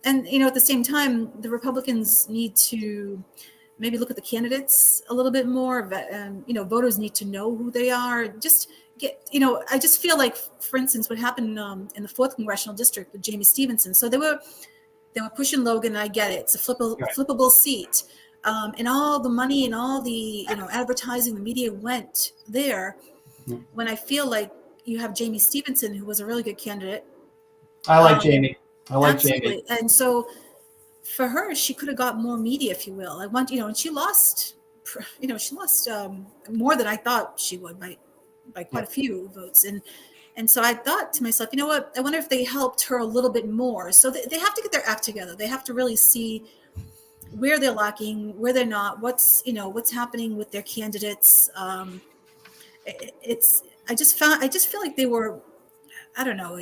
And, at the same time, the Republicans need to maybe look at the candidates a little bit more. Voters need to know who they are. Just I just feel like, for instance, what happened in the 4th congressional district with Jamie Stevenson. So they were pushing Logan. I get it; it's a flippable seat, and all the money and all the advertising, the media went there. When I feel like you have Jamie Stevenson, who was a really good candidate. I like Jamie. Jamie, and so for her, she could have got more media, if you will. And she lost, more than I thought she would by quite a few votes. And so I thought to myself, you know what, I wonder if they helped her a little bit more. So they have to get their act together. They have to really see where they're lacking, where they're not, what's happening with their candidates. I just feel like they were, I don't know,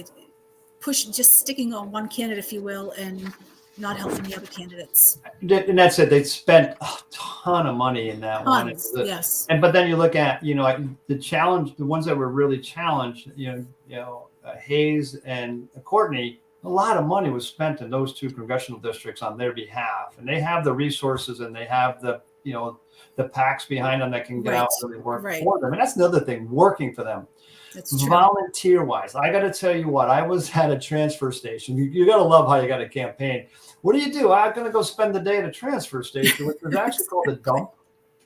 just sticking on one candidate, if you will, and not helping the other candidates. And that's it. They spent a ton of money in that one. Yes. But then you look at, the challenge, the ones that were really challenged, Hayes and Courtney, a lot of money was spent in those 2 congressional districts on their behalf. And they have the resources and they have the PACs behind them that can get out and really work for them. And that's another thing, working for them. That's true. Volunteer wise, I got to tell you what, I was at a transfer station. You got to love how you got a campaign. What do? I'm going to go spend the day at a transfer station, which was actually called a dump.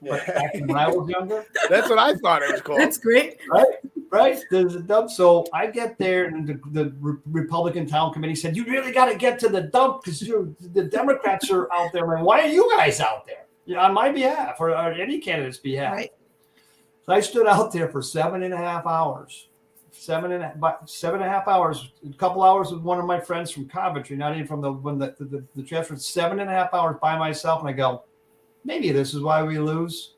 Back when I was younger. That's what I thought it was called. That's great. Right. There's a dump. So I get there, and the Republican town committee said, "You really got to get to the dump because the Democrats are out there." Man, why are you guys out there? On my behalf or any candidate's behalf. Right. So I stood out there for 7.5 hours. 7.5 hours. A couple hours with one of my friends from Coventry, not even from the transfer. 7.5 hours by myself, and I go, maybe this is why we lose,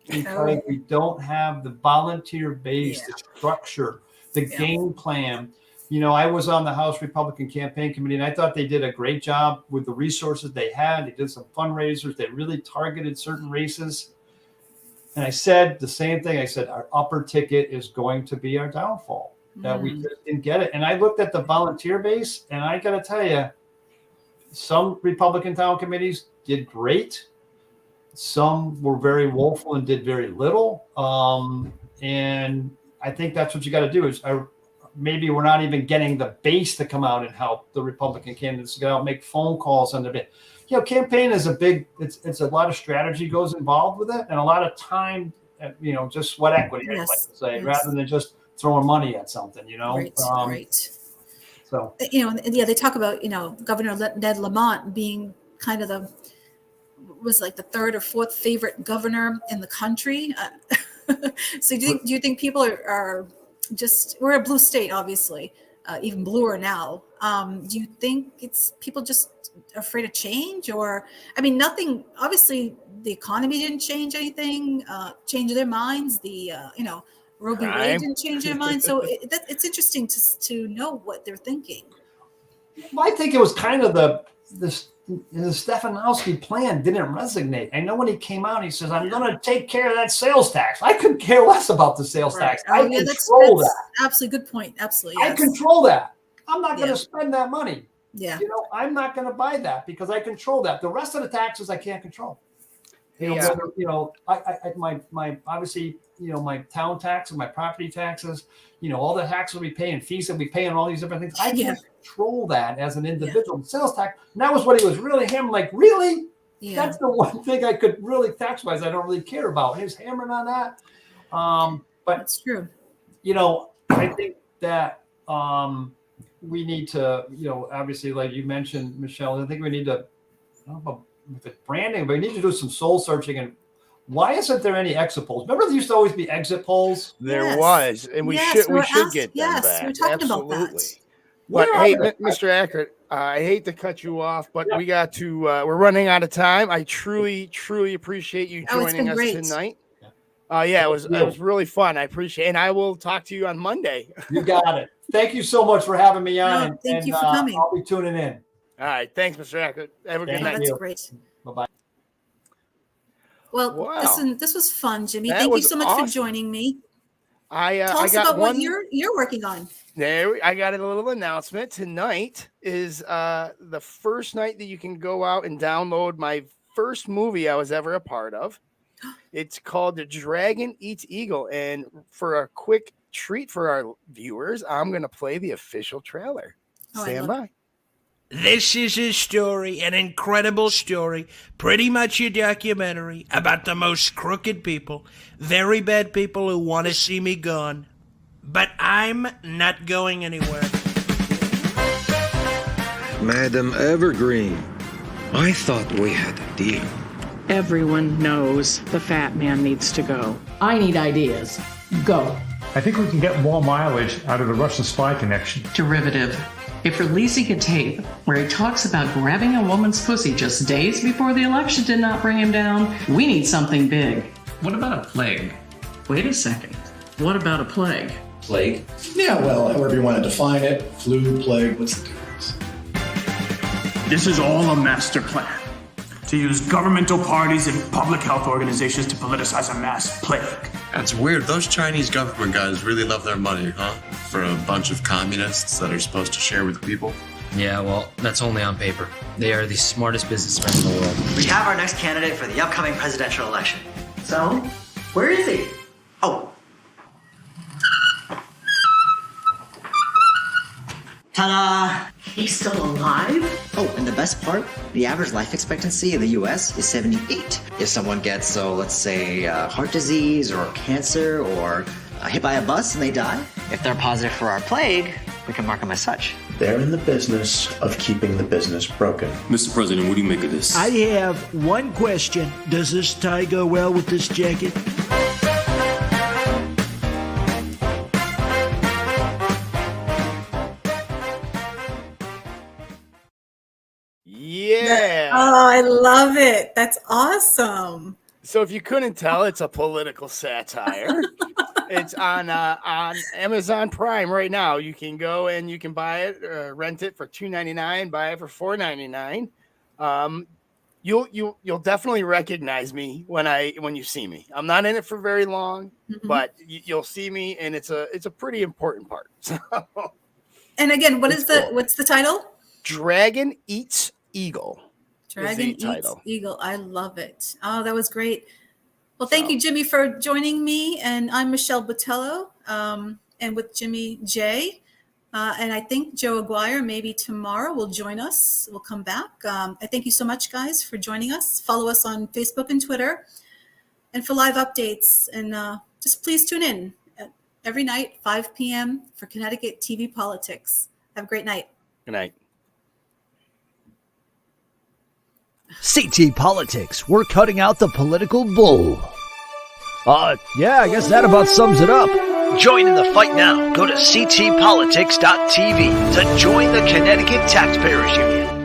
because we don't have the volunteer base, the structure, the game plan. I was on the House Republican Campaign Committee, and I thought they did a great job with the resources they had. They did some fundraisers. They really targeted certain races. And I said the same thing. I said, our upper ticket is going to be our downfall, that we just didn't get it. And I looked at the volunteer base, and I got to tell you, some Republican town committees did great. Some were very woeful and did very little. And I think that's what you got to do is maybe we're not even getting the base to come out and help the Republican candidates to go out and make phone calls on the bit. Campaign is it's a lot of strategy goes involved with it and a lot of time, just sweat equity, I'd like to say, rather than just throwing money at something, Right. So, they talk about, Governor Ned Lamont being kind of was like the 3rd or 4th favorite governor in the country. So do you think people are we're a blue state, obviously, even bluer now. Do you think it's people just afraid of change? Or, I mean, nothing, obviously the economy didn't change anything, change their minds. Roe v. Wade didn't change their minds. So it's interesting to know what they're thinking. Well, I think it was kind of the Stefanowski plan didn't resonate. I know when he came out, he says, I'm going to take care of that sales tax. I couldn't care less about the sales tax. I control that. Absolutely. Good point. Absolutely. Yes. I control that. I'm not going to spend that money. Yeah. I'm not going to buy that because I control that. The rest of the taxes I can't control. My obviously, my town tax and my property taxes, all the taxes we pay and fees that we pay and all these different things. I can't control that as an individual. Sales tax. And that was what he was really hammering. Like, really? Yeah. That's the one thing I could really tax-wise I don't really care about. And he was hammering on that. But that's true. I think that we need to, obviously, like you mentioned, Michelle, I think we need to, with the branding, but we need to do some soul searching. And why isn't there any exit polls? Remember, there used to always be exit polls. There was, and we should get them back. We're talking about that. But hey, Mr. Ackert, I hate to cut you off, but we got to. We're running out of time. I truly appreciate you joining us tonight. It was really fun. I appreciate it. And I will talk to you on Monday. You got it. Thank you so much for having me on. Thank you for coming. I'll be tuning in. All right. Thanks, Mr. Ackert. Have a good night. That's great. Bye-bye. Well, listen, this was fun, Jimmy. Thank you so much for joining me. Tell us about what you're working on. I got a little announcement. Tonight is the first night that you can go out and download my first movie I was ever a part of. It's called The Dragon Eats Eagle. And for a quick treat for our viewers, I'm going to play the official trailer. Stand by. This is a story, an incredible story, pretty much a documentary about the most crooked people, very bad people who want to see me gone. But I'm not going anywhere. Madam Evergreen, I thought we had a deal. Everyone knows the fat man needs to go. I need ideas. Go. I think we can get more mileage out of the Russian spy connection. Derivative. If releasing a tape where he talks about grabbing a woman's pussy just days before the election did not bring him down, we need something big. What about a plague? Wait a second. What about a plague? Plague? Yeah, well, however you want to define it. Flu, plague, what's the difference? This is all a master plan. To use governmental parties and public health organizations to politicize a mass plague. That's weird. Those Chinese government guys really love their money, huh? For a bunch of communists that are supposed to share with the people. Yeah, well, that's only on paper. They are the smartest businessmen in the world. We have our next candidate for the upcoming presidential election. So, where is he? Oh. Ta-da! He's still alive? Oh, and the best part, the average life expectancy in the U.S. is 78. If someone gets, let's say, heart disease or cancer or hit by a bus and they die, if they're positive for our plague, we can mark them as such. They're in the business of keeping the business broken. Mr. President, what do you make of this? I have one question. Does this tie go well with this jacket? Yeah. Oh, I love it. That's awesome. So if you couldn't tell, it's a political satire. It's on Amazon Prime right now. You can go and you can buy it, rent it for $2.99, buy it for $4.99. You'll definitely recognize me when you see me. I'm not in it for very long, but you'll see me, and it's a pretty important part. So, and again, what's the title? Dragon Eats Eagle. Dragon Eats Eagle. I love it. Oh, that was great. Well, thank you, Jimmy, for joining me. And I'm Michelle Botello, and with Jimmy J. And I think Joe Aguirre maybe tomorrow will join us. We'll come back. I thank you so much, guys, for joining us. Follow us on Facebook and Twitter. And for live updates. And just please tune in every night, 5 p.m. for Connecticut TV Politics. Have a great night. Good night. CT Politics, we're cutting out the political bull. Yeah, I guess that about sums it up. Join in the fight now. Go to ctpolitics.tv to join the Connecticut Taxpayers Union.